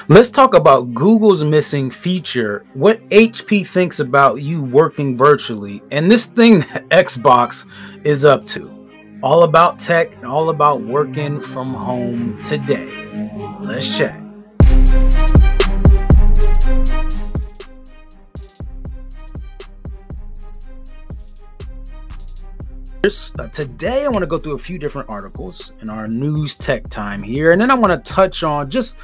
Let's talk about Google's missing feature, what HP thinks about you working virtually, and this thing that Xbox is up to. All about tech and all about working from home today. Let's chat. Today, I want to go through a few different articles in our news tech time here, and then I want to touch on just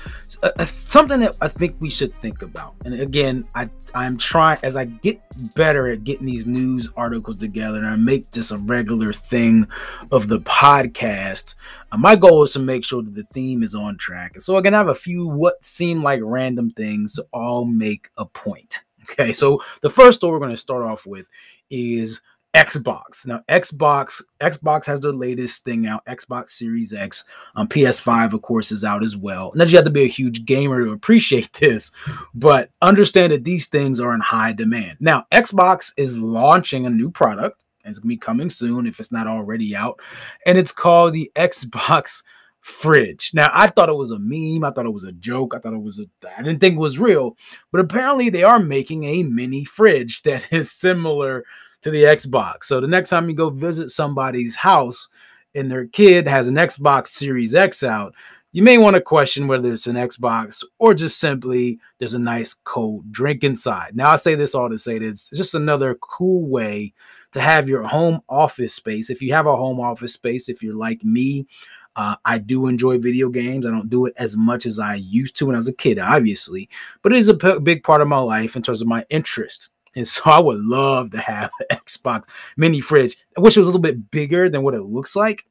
something that I think we should think about. And again, I'm trying as I get better at getting these news articles together, and I make this a regular thing of the podcast. My goal is to make sure that the theme is on track. And so again, I have a few what seem like random things to all make a point. Okay, so the first story we're going to start off with is Xbox. Now, Xbox has their latest thing out, Xbox Series X. PS5, of course, is out as well. Now, you have to be a huge gamer to appreciate this, but understand that these things are in high demand. Now, Xbox is launching a new product. It's going to be coming soon if it's not already out, and it's called the Xbox Fridge. Now, I thought it was a meme. I thought it was a joke. I didn't think it was real, but apparently they are making a mini fridge that is similar to the Xbox. So the next time you go visit somebody's house and their kid has an Xbox Series X out, you may want to question whether it's an Xbox or just simply there's a nice cold drink inside. Now, I say this all to say that it's just another cool way to have your home office space. If you have a home office space, if you're like me, I do enjoy video games. I don't do it as much as I used to when I was a kid, obviously, but it is a big part of my life in terms of my interest. And so I would love to have an Xbox mini fridge. I wish it was a little bit bigger than what it looks like.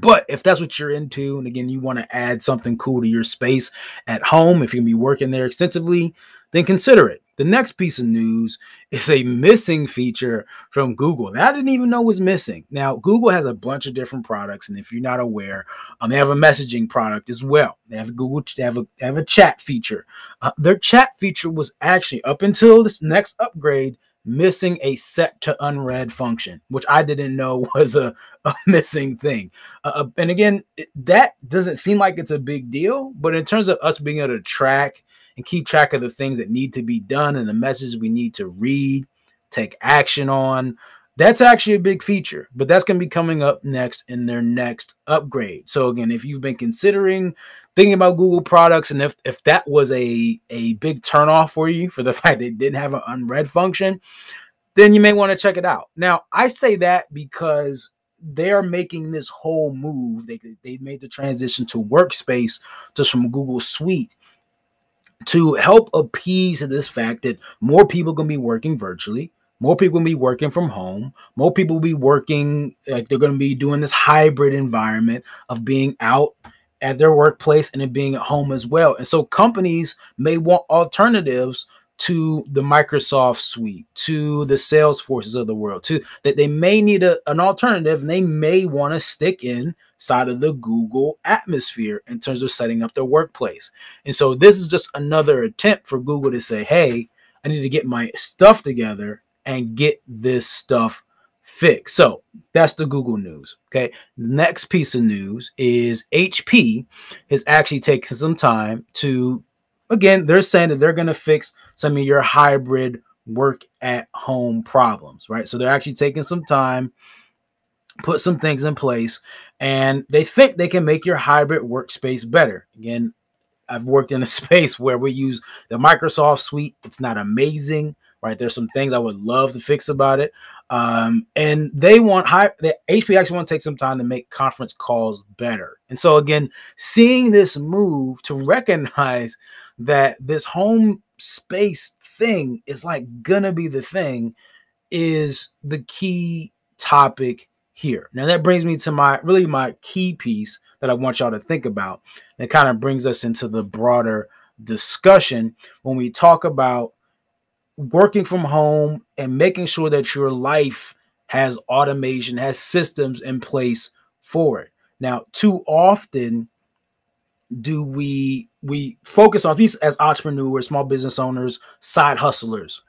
But if that's what you're into, and again, you want to add something cool to your space at home, if you're going to be working there extensively, then consider it. The next piece of news is a missing feature from Google that I didn't even know was missing. Now, Google has a bunch of different products, and if you're not aware, they have a messaging product as well. They have they have a chat feature. Their chat feature was actually, up until this next upgrade, missing a set to unread function, which I didn't know was a missing thing. And again, that doesn't seem like it's a big deal, but in terms of us being able to track and keep track of the things that need to be done and the messages we need to read, take action on, that's actually a big feature, but that's going to be coming up next in their next upgrade. So again, if you've been considering thinking about Google products, and if that was a big turnoff for you for the fact they didn't have an unread function, then you may want to check it out. Now, I say that because they're making this whole move. They made the transition to Workspace just from Google Suite to help appease this fact that more people are going to be working virtually. More people will be working from home. More people will be working, like they're going to be doing this hybrid environment of being out at their workplace and then being at home as well. And so companies may want alternatives to the Microsoft suite, to the Salesforces of the world, to that they may need an alternative, and they may want to stick inside of the Google atmosphere in terms of setting up their workplace. And so this is just another attempt for Google to say, hey, I need to get my stuff together and get this stuff fixed. So that's the Google news. Okay. The next piece of news is HP has actually taken some time to, again, they're saying that they're going to fix some of your hybrid work at home problems, right? So they're actually taking some time, put some things in place, and they think they can make your hybrid workspace better. Again, I've worked in a space where we use the Microsoft suite. It's not amazing, right? There's some things I would love to fix about it. And they want the HP actually want to take some time to make conference calls better. And so again, seeing this move to recognize that this home space thing is like gonna be the thing is the key topic here. Now that brings me to my key piece that I want y'all to think about. It kind of brings us into the broader discussion when we talk about working from home and making sure that your life has automation, has systems in place for it. Now, too often do we focus on these as entrepreneurs, small business owners, side hustlers.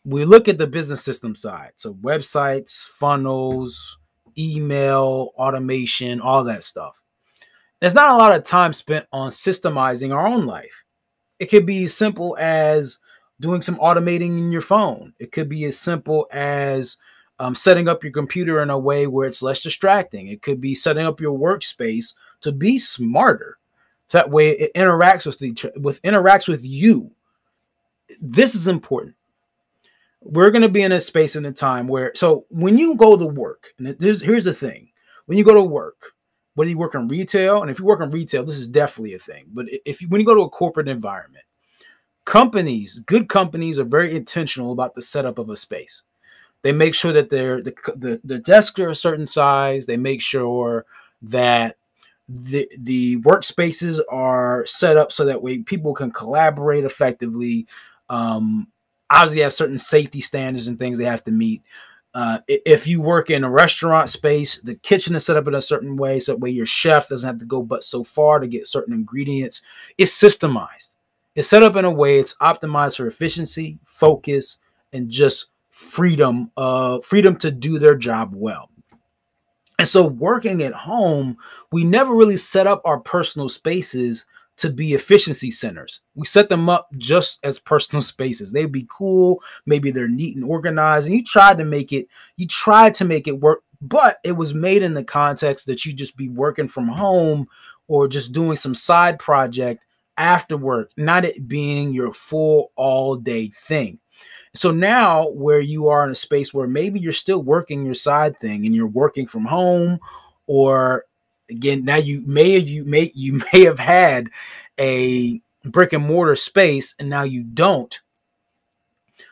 We look at the business system side. So websites, funnels, email, automation, all that stuff. There's not a lot of time spent on systemizing our own life. It could be as simple as doing some automating in your phone. It could be as simple as setting up your computer in a way where it's less distracting. It could be setting up your workspace to be smarter. So that way it interacts with you. This is important. We're going to be in a space and a time where, so when you go to work, and here's the thing: when you go to work, whether you work in retail, and if you work in retail, this is definitely a thing. But when you go to a corporate environment, good companies are very intentional about the setup of a space. They make sure that the desks are a certain size. They make sure that the workspaces are set up so that way people can collaborate effectively. Obviously, have certain safety standards and things they have to meet. If you work in a restaurant space, the kitchen is set up in a certain way, so that way your chef doesn't have to go but so far to get certain ingredients. It's systemized. It's set up in a way it's optimized for efficiency, focus, and just freedom to do their job well. And so working at home, we never really set up our personal spaces to be efficiency centers. We set them up just as personal spaces. They'd be cool. Maybe they're neat and organized. And you tried to make it work, but it was made in the context that you just be working from home or just doing some side project after work, not it being your full all day thing. So now where you are in a space where maybe you're still working your side thing and you're working from home, or again, now you may have had a brick and mortar space and now you don't.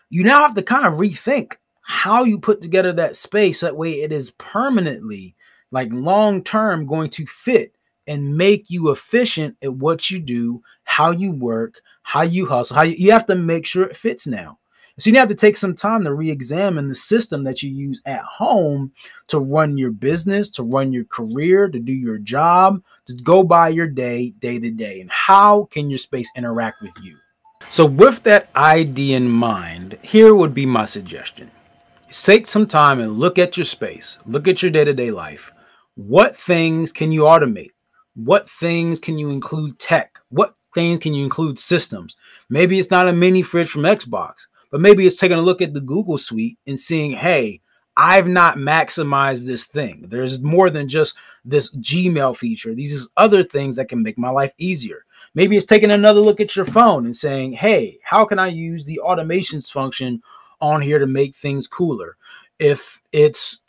You now have to kind of rethink how you put together that space. That way it is permanently, like long term, going to fit and make you efficient at what you do, how you work, how you hustle, you have to make sure it fits now. So you have to take some time to re-examine the system that you use at home to run your business, to run your career, to do your job, to go by your day to day. And how can your space interact with you? So with that idea in mind, here would be my suggestion. Take some time and look at your space, look at your day-to-day life. What things can you automate? What things can you include tech? What things can you include systems? Maybe it's not a mini fridge from Xbox, but maybe it's taking a look at the Google suite and seeing, hey, I've not maximized this thing. There's more than just this Gmail feature. These are other things that can make my life easier. Maybe it's taking another look at your phone and saying, hey, how can I use the automations function on here to make things cooler? If it's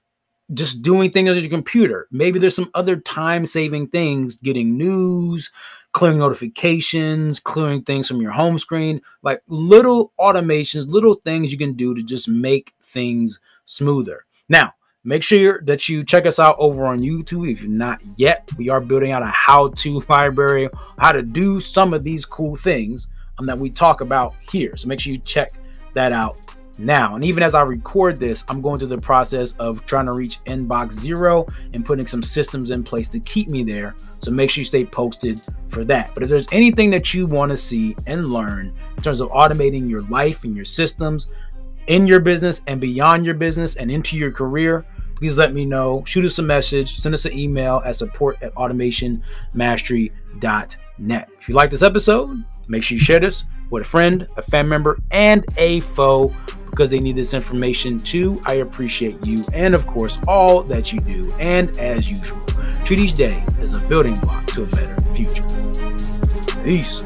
just doing things on your computer, maybe there's some other time-saving things, getting news, clearing notifications, clearing things from your home screen, like little automations, little things you can do to just make things smoother. Now, make sure that you check us out over on YouTube if you're not yet. We are building out a how-to library, how to do some of these cool things that we talk about here. So make sure you check that out now. And even as I record this, I'm going through the process of trying to reach inbox 0 and putting some systems in place to keep me there. So make sure you stay posted for that. But if there's anything that you want to see and learn in terms of automating your life and your systems in your business and beyond your business and into your career, please let me know. Shoot us a message, send us an email at support@automationmastery.net. If you like this episode, make sure you share this with a friend, a family member, and a foe, because they need this information too. I appreciate you and, of course, all that you do. And as usual, treat each day as a building block to a better future. Peace.